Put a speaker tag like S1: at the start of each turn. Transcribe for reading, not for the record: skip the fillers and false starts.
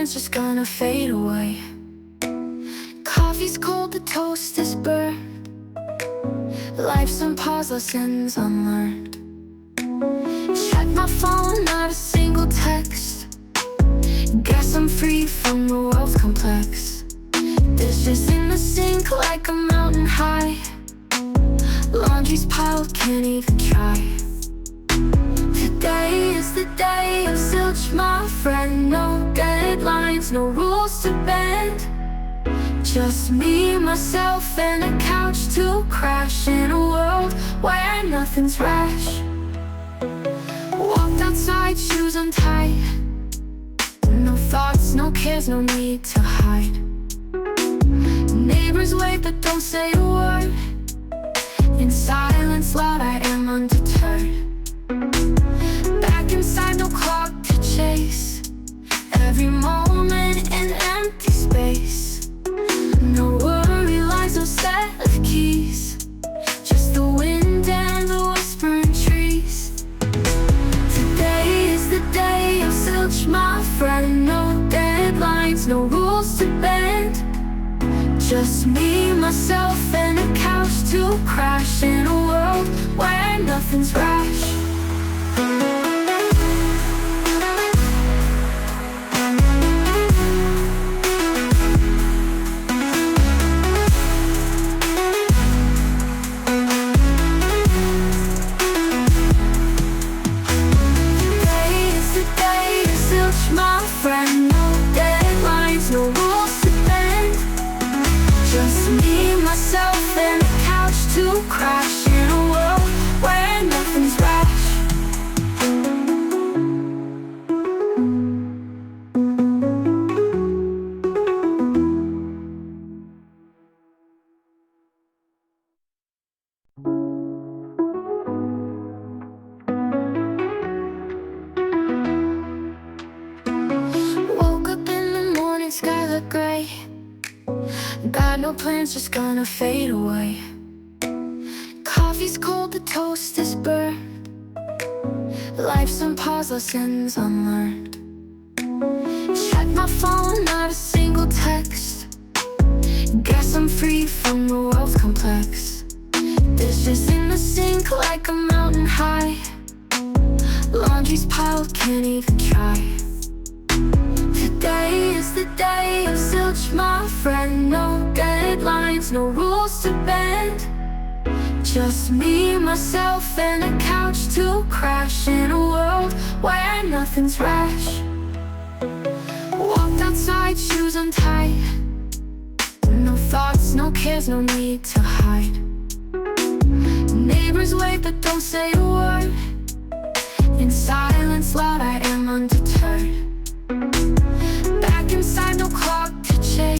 S1: plans just gonna fade away. Coffee's cold, the toast is burned. Life's on pause, lessons unlearned. Check my phone, not a single text. Guess I'm free from the world's complex. Dishes in the sink like a mountain high. Laundry's piled, can't even try. Today is the day of zilch, my friend. No deadlines, no rules to bend. Just me, myself, and a couch to crash. In a world where nothing's rash. Walked outside, shoes untied. No thoughts, no cares, no need to hide. Neighbors wave but don't say a word. In silence loud, I am undeterred. Back inside, no clock to chase. Every moment an empty space. No worry lies, no set of keys. Just the wind and the whispering trees. Today is the day of zilch, my friend. No deadlines, no rules to bend. Just me, myself, and a couch to crash. In a world where nothing's rash. Today is the day of zilch, my friend. No deadlines, no rules to bend. Just me, myself, and a couch to crash. In a world where nothing's rash. Woke up in the morning, sky looked gray. Got no plans, just gonna fade away. Coffee's cold, the toast is burned. Life's on pause, lessons unlearned. Check my phone, not a single text. Guess I'm free from the world's complex. Dishes in the sink like a mountain high. Laundry's piled, can't even try. Today is the day of zilch, my friend. No deadlines, no rules to bend. Just me, myself, and a couch to crash. In a world where nothing's rash. Walked outside, shoes untied. No thoughts, no cares, no need to hide. Neighbors wave but don't say a word.